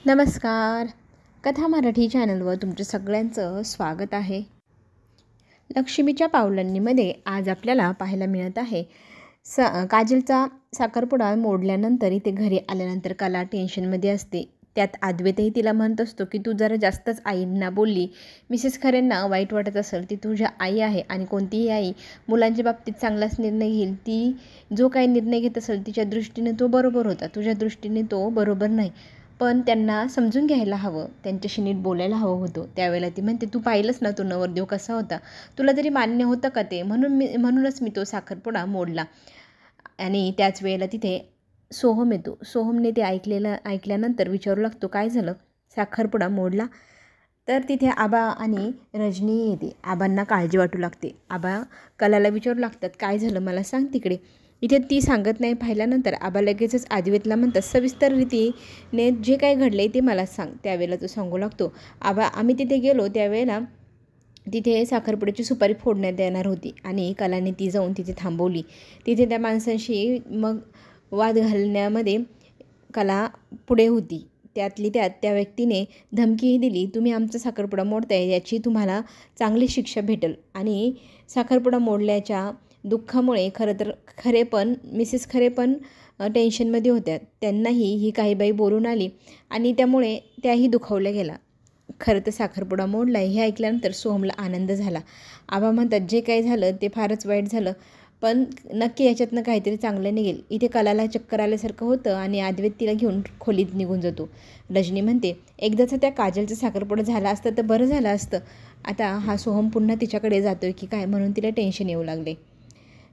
नमस्कार. कथा मराठी चॅनलवर तुमचं सगळ्यांचं स्वागत आहे. लक्ष्मीच्या पावलांनीमध्ये आज आपल्याला पाहायला मिळत आहे काजलचा साखरपुडा मोडल्यानंतर इथे घरी आल्यानंतर कला टेन्शनमध्ये असते. त्यात अद्वैतही तिला म्हणत असतो की तू जरा जास्तच आईंना बोलली. मिसेस खरेंना वाईट वाटत असेल ती तुझ्या आई आहे आणि कोणतीही आई मुलांच्या बाबतीत चांगलाच निर्णय घेईल. ती जो काही निर्णय घेत असेल तिच्या दृष्टीने तो बरोबर होता, तुझ्या दृष्टीने तो बरोबर नाही. पण त्यांना समजून घ्यायला हवं, त्यांच्याशी नीट बोलायला हवं होतं. त्यावेळेला ती म्हणते तू पाहिलंच ना तो नवरदेव कसा होता, तुला तरी मान्य होतं का ते? म्हणूनच मी तो साखरपुडा मोडला. आणि त्याच वेळेला तिथे सोहम येतो. सोहमने ते ऐकल्यानंतर विचारू लागतो काय झालं, साखरपुडा मोडला? तर तिथे आबा आणि रजनी येते. आबांना काळजी वाटू लागते. आबा कलाला विचारू लागतात काय झालं मला सांग तिकडे. इथे ती सांगत नाही. पाहिल्यानंतर आबा लगेचच अद्वैतला म्हणतात सविस्तर रीतीने जे काही घडले ते मला सांग. त्यावेळेला तो सांगू लागतो आबा आम्ही तिथे गेलो त्यावेळेला तिथे साखरपुड्याची सुपारी फोडण्यात येणार होती आणि कलाने ती जाऊन तिथे थांबवली. तिथे त्या माणसांशी मग वाद घालण्यामध्ये कला पुढे होती. त्यातली त्यात त्या व्यक्तीने धमकीही दिली, तुम्ही आमचा साखरपुडा मोडताय याची तुम्हाला चांगली शिक्षा भेटेल. आणि साखरपुडा मोडल्याच्या दुःखामुळे मिसेस खरे पण टेन्शनमध्ये होत्या. त्यांनाही ही काही बाई बोलून आली आणि त्यामुळे त्याही दुखावल्या गेला. खरं तर साखरपुडा मोडला हे ऐकल्यानंतर सोहमला आनंद झाला. आबा म्हणतात जे काही झालं ते फारच वाईट झालं, पण नक्की याच्यातनं काहीतरी चांगलं निघेल. इथे कलाला चक्कर आल्यासारखं होतं आणि अद्वैत तिला घेऊन खोलीत निघून जातो. रजनी म्हणते एकदाचा त्या काजलचा साखरपुडा झाला असतं तर बरं झालं असतं. आता हा सोहम पुन्हा तिच्याकडे जातोय की काय म्हणून तिला टेन्शन येऊ लागले.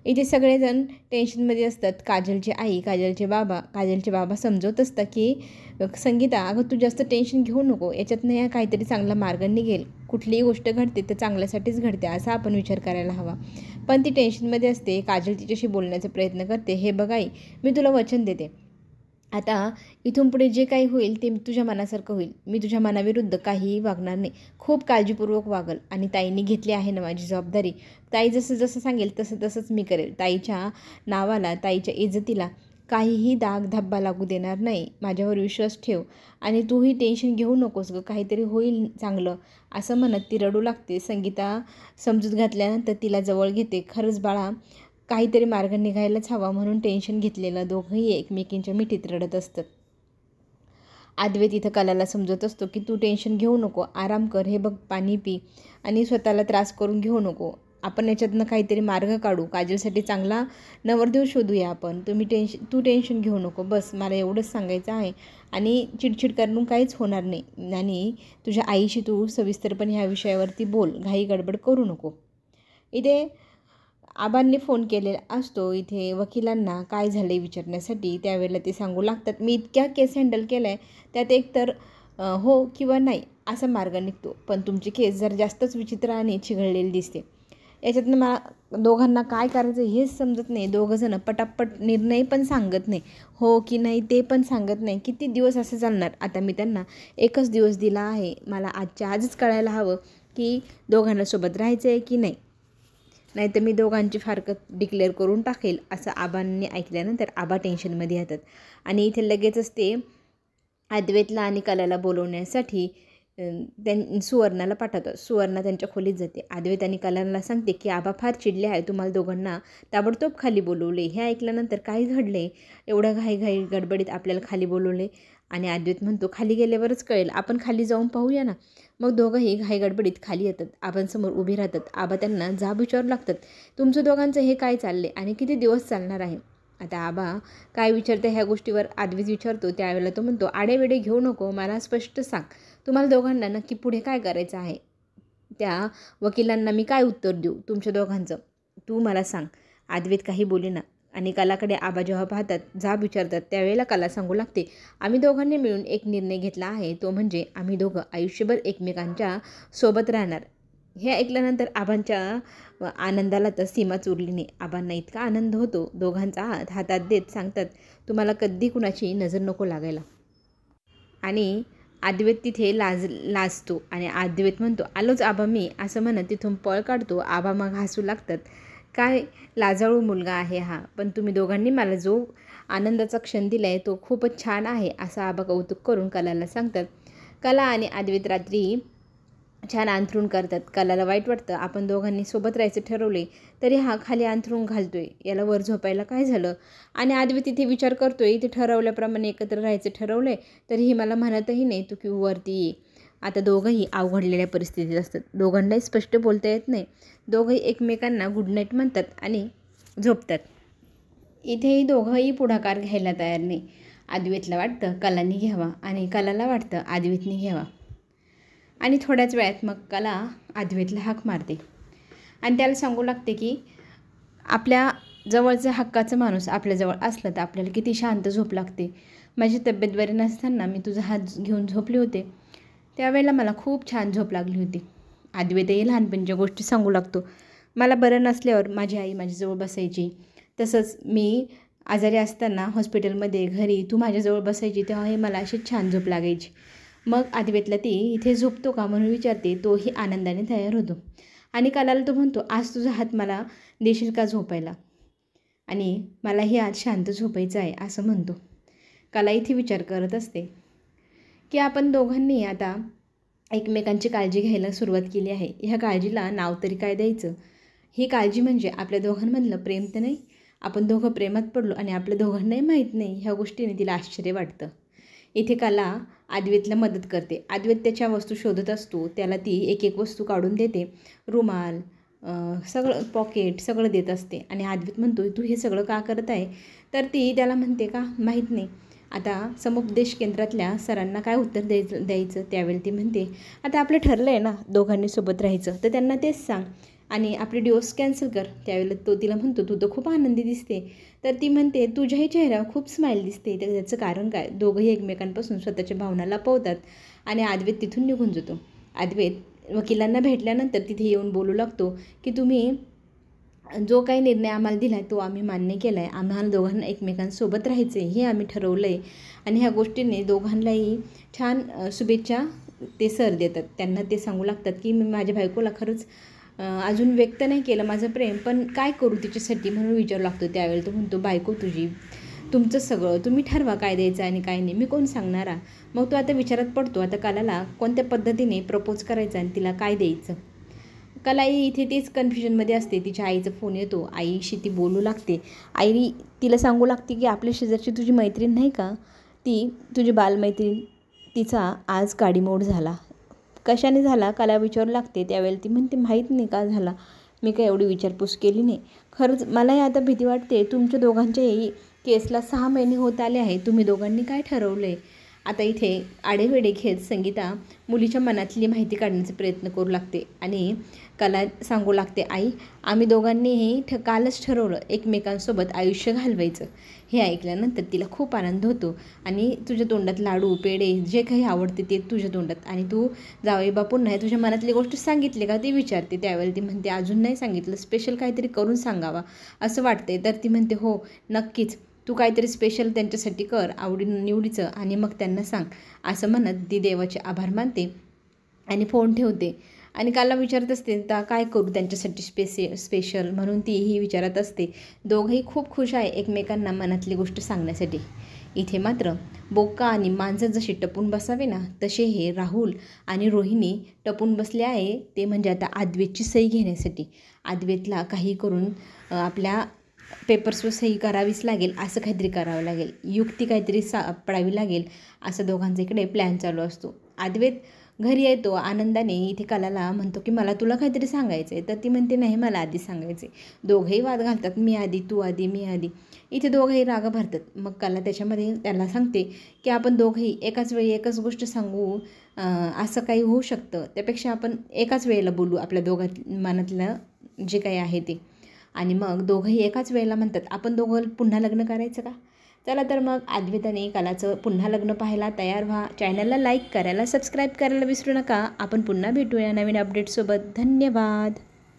इथे सगळेजण टेन्शनमध्ये असतात. काजलची आई, काजलचे बाबा समजवत असतात की संगीता अगं तू जास्त टेन्शन घेऊ नको, याच्यातनं या काहीतरी चांगला मार्ग निघेल. कुठलीही गोष्ट घडते तर चांगल्यासाठीच घडते असा आपण विचार करायला हवा. पण ती टेन्शनमध्ये असते. काजल तिच्याशी बोलण्याचा प्रयत्न करते. हे बघ आई, मी तुला वचन देते, आता इथून पुढे जे काही होईल ते तुझ्या मनासारखं होईल. मी तुझ्या मनाविरुद्ध काहीही वागणार नाही. खूप काळजीपूर्वक वागल आणि ताईंनी घेतली आहे ना माझी जबाबदारी. ताई जसं सांगेल तसंच मी करेल. ताईच्या नावाला, ताईच्या इज्जतीला काहीही दाग धब्बा लागू देणार नाही. माझ्यावर विश्वास ठेव आणि तूही टेन्शन घेऊ नकोस गं, काहीतरी होईल चांगलं असं म्हणत ती रडू लागते. संगीता समजूत घातल्यानंतर तिला जवळ घेते. खरंच बाळा, काहीतरी मार्ग निघायलाच हवा म्हणून टेन्शन घेतलेलं दोघंही एकमेकींच्या मिठीत रडत असतात. अद्वैत इथं कलाला समजत असतो की तू टेन्शन घेऊ नको, आराम कर, हे बघ पाणी पी आणि स्वतःला त्रास करून घेऊ नको. आपण याच्यातनं काहीतरी मार्ग काढू, काजलसाठी चांगला नवरदेव शोधूया आपण. तू टेन्शन घेऊ नको, बस मला एवढंच सांगायचं आहे. आणि चिडचिड करून काहीच होणार नाही. आणि तुझ्या आईशी तू सविस्तरपणे ह्या विषयावरती बोल, घाई गडबड करू नको. इथे आबांनी फोन केलेला असतो इथे वकिलांना काय झालं विचारण्यासाठी. त्यावेळेला ते सांगू लागतात मी इतक्या केस हँडल केल्या आहे, त्यात एकतर हो किंवा नाही असा मार्ग निघतो. पण तुमची केस जर जास्तच विचित्र आणि चिघळलेली दिसते. याच्यातनं मला दोघांना काय करायचं हेच समजत नाही. दोघंजणं पटापट निर्णय पण सांगत नाही, हो की नाही ते पण सांगत नाही. किती दिवस असं चालणार? आता मी त्यांना एकच दिवस दिला आहे. मला आजच्या आजच कळायला हवं की दोघांना सोबत राहायचं आहे की नाही, नाहीतर मी दोघांची फारकत डिक्लेअर करून टाकेल. असं आबांनी ऐकल्यानंतर आबा टेन्शनमध्ये येतात. आणि इथे लगेचच ते अद्वैतला आणि कलाला बोलवण्यासाठी सुवर्णाला पाठवतात. सुवर्णा त्यांच्या खोलीत जाते. अद्वैत आणि कलाला सांगते की आबा फार चिडले आहे, तुम्हाला दोघांना ताबडतोब खाली बोलवले. हे ऐकल्यानंतर काय घडले, एवढं घाई गडबडीत आपल्याला खाली बोलवले? आणि अद्वैत म्हणतो खाली गेल्यावरच कळेल, आपण खाली जाऊन पाहूया ना. मग दोघंही घाई गडबडीत खाली येतात. आबांसमोर उभी राहतात. आबा त्यांना जाब विचारू लागतात, तुमचं दोघांचं हे काय चालले आणि किती दिवस चालणार आहे? आता आबा काय विचारते ह्या गोष्टीवर अद्वैत विचारतो. त्यावेळेला तो म्हणतो आडेवेडे घेऊ नको, मला स्पष्ट सांग तुम्हाला दोघांना नक्की पुढे काय करायचं आहे. त्या वकिलांना मी काय उत्तर देऊ तुमच्या दोघांचं, तू मला सांग. अद्वैत काही बोलेना आणि कलाकडे आबा जेव्हा पाहतात, जाब विचारतात, त्यावेळेला कला सांगू लागते आम्ही दोघांनी मिळून एक निर्णय घेतला आहे, तो म्हणजे आम्ही दोघं आयुष्यभर एकमेकांच्या सोबत राहणार. हे ऐकल्यानंतर आबांच्या आनंदाला तर सीमाच उरली नाही. आबांना इतका आनंद होतो. दोघांचा हात हातात देत सांगतात तुम्हाला कधी कुणाची नजर नको लागायला. आणि अद्वैत तिथे लाजतो आणि अद्वैत म्हणतो आलोच आबा मी, असं म्हणत तिथून पळ काढतो. आबा मग हसू लागतात, काय लाजाळू मुलगा आहे हा. पण तुम्ही दोघांनी मला जो आनंदाचा क्षण दिला आहे तो खूपच छान आहे असं आबा कौतुक करून कलाला सांगतात. कला आणि अद्वैत रात्री छान अंथरूण करतात. कलाला वाईट वाटतं, आपण दोघांनी सोबत राहायचं ठरवले तरी हा खाली अंथरूण घालतोय, याला वर झोपायला काय झालं. आणि अद्वैत इथे विचार करतोय, इथे ठरवल्याप्रमाणे एकत्र राहायचं ठरवलंय तरीही मला म्हणतही नाही तू की वरती ये. आता दोघंही अवघडलेल्या परिस्थितीत असतात. दोघांनाही स्पष्ट बोलता येत नाही. दोघंही एकमेकांना गुड नाईट म्हणतात आणि झोपतात. इथेही दोघंही पुढाकार घ्यायला तयार नाही. अद्वैतला वाटतं कलानी घ्यावा आणि कलाला वाटतं अद्वैतनी घ्यावा. आणि थोड्याच वेळात मग कला अद्वैतला हाक मारते आणि त्याला सांगू लागते की आपल्या जवळचं हक्काचं माणूस आपल्याजवळ असलं तर आपल्याला किती शांत झोप लागते. माझी तब्येत बरी नसताना मी तुझा हात घेऊन झोपले होते, त्यावेळेला मला खूप छान झोप लागली होती. अद्वैतही लहानपणीच्या गोष्टी सांगू लागतो. मला बरं नसल्यावर माझी आई माझ्याजवळ बसायची, तसंच मी आजारी असताना हॉस्पिटलमध्ये घरी तू माझ्याजवळ बसायची तेव्हाही मला अशी छान झोप लागायची. मग अद्वैतला ती इथे झोपतो का म्हणून विचारते. तोही आनंदाने तयार होतो आणि कलाला तो म्हणतो आज तुझा हात मला देशील का झोपायला, आणि मलाही आज शांत झोपायचं आहे असं म्हणतो. कला इथे विचार करत असते की आपण दोघांनी आता एकमेकांची काळजी घ्यायला सुरुवात केली आहे. ह्या काळजीला नाव तरी काय द्यायचं. ही काळजी म्हणजे आपल्या दोघांमधलं प्रेम तर नाही. आपण दोघं प्रेमात पडलो आणि आपल्या दोघांनाही माहीत नाही. ह्या गोष्टीने तिला आश्चर्य वाटतं. इथे कला अद्वैतला मदत करते. अद्वैत त्याच्या वस्तू शोधत असतो, त्याला ती एक एक वस्तू काढून देते. रुमाल, सगळं पॉकेट सगळं देत असते आणि अद्वैत म्हणतो तू हे सगळं का करत आहे. तर ती त्याला म्हणते का माहीत नाही. आता समुपदेश केंद्रातल्या सरांना काय उत्तर द्यायचं. त्यावेळी ती म्हणते आता आपलं ठरलं आहे ना दोघांनी सोबत राहायचं, तर त्यांना तेच सांग आणि आपले डिवोर्स कॅन्सल कर. त्यावेळेला तो तिला म्हणतो तू तर खूप आनंदी दिसते. तर ती म्हणते तुझ्याही चेहऱ्यावर खूप स्माईल दिसते. तर त्याचं कारण काय. दोघंही एकमेकांपासून स्वतःच्या भावना लपवतात आणि अद्वैत तिथून निघून जातो. अद्वैत वकिलांना भेटल्यानंतर तिथे येऊन बोलू लागतो की तुम्ही जो काही निर्णय आम्हाला दिला आहे तो आम्ही मान्य केला आहे. आम्हाला दोघांना एकमेकांसोबत राहायचं आहे हे आम्ही ठरवलं आहे. आणि ह्या गोष्टीने दोघांनाही छान शुभेच्छा ते सर देतात. त्यांना ते सांगू लागतात की मी माझ्या बायकोला खरंच अजून व्यक्त नाही केलं माझं प्रेम, पण काय करू तिच्यासाठी म्हणून विचारू लागतो. त्यावेळेला तो म्हणतो बायको तुझी, तुमचं सगळं तुम्ही ठरवा काय द्यायचं आणि काय नाही, मी कोण सांगणारा. मग तो आता विचारात पडतो आता कलाला कोणत्या पद्धतीने प्रपोज करायचं आणि तिला काय द्यायचं. कलाही इथे तेच कन्फ्युजनमध्ये असते. तिच्या आईचा फोन येतो, आईशी ती बोलू लागते. आई तिला सांगू लागते की आपल्या शेजारची तुझी मैत्रीण नाही का, ती तुझी बालमैत्रीण, तिचा आज गाडीमोड झाला. कशाने झाला कला विचारू लागते. त्यावेळेला ती म्हणते माहीत नाही का झाला, मी काय एवढी विचारपूस केली नाही. खरंच मलाही आता भीती वाटते. तुमच्या दोघांच्याही केसला 6 महिने होत आले आहे, तुम्ही दोघांनी काय ठरवलं आहे. आता इथे आडेवेडे घेत संगीता मुलीच्या मनातली माहिती काढण्याचा प्रयत्न करू लागते आणि कला सांगू लागते आई आम्ही दोघांनीही कालच ठरवलं एकमेकांसोबत आयुष्य घालवायचं. हे ऐकल्यानंतर तिला खूप आनंद होतो आणि तुझ्या तोंडात लाडू पेढे जे काही आवडते ते तुझ्या तोंडात. आणि तू जावई बापूंना नाही तुझ्या मनातली गोष्ट सांगितली का ती विचारते. त्यावेळेला ती म्हणते अजून नाही सांगितलं, स्पेशल काहीतरी करून सांगावा असं वाटते. तर ती म्हणते हो नक्कीच, तू काहीतरी स्पेशल त्यांच्यासाठी कर आवडीनिवडीचं आणि मग त्यांना सांग. असं म्हणत ती देवाचे आभार मानते आणि फोन ठेवते. आणि काला विचारत असते तर काय करू त्यांच्यासाठी स्पेशल म्हणून तीही विचारत असते. दोघंही खूप खुश आहे एकमेकांना मनातली गोष्ट सांगण्यासाठी. इथे मात्र बोक्का आणि मांजर जसे टपून बसावे ना तसे हे राहुल आणि रोहिणी टपून बसले आहे. ते म्हणजे आता अद्वैतची सही घेण्यासाठी. अद्वैतला काही करून आपल्या पेपर्सवर सही करावीच लागेल, असं काहीतरी करावं लागेल, युक्ती काहीतरी सापडावी लागेल, असं दोघांचा इकडे प्लॅन चालू असतो. अद्वैत घरी येतो आनंदाने. इथे कलाला म्हणतो की मला तुला काहीतरी सांगायचं आहे. तर ती म्हणते नाही मला आधी सांगायचं आहे. दोघंही वाद घालतात, मी आधी तू आधी मी आधी. इथे दोघंही राग भरतात. मग कला त्याच्यामध्ये त्याला सांगते की आपण दोघंही एकाच वेळी एकच गोष्ट सांगू असं काही होऊ शकतं, त्यापेक्षा आपण एकाच वेळेला बोलू आपल्या दोघां मनातलं जे काही आहे ते. आणि मग दोघंही एकाच वेळेला म्हणतात आपण दोघं पुन्हा लग्न करायचं का. चला तर मग अद्वैत आणि कलाचं पुन्हा लग्न पाहायला तयार व्हा. चॅनलला लाईक करायला सबस्क्राईब करायला विसरू नका. आपण पुन्हा भेटूया नवीन अपडेटसोबत. धन्यवाद.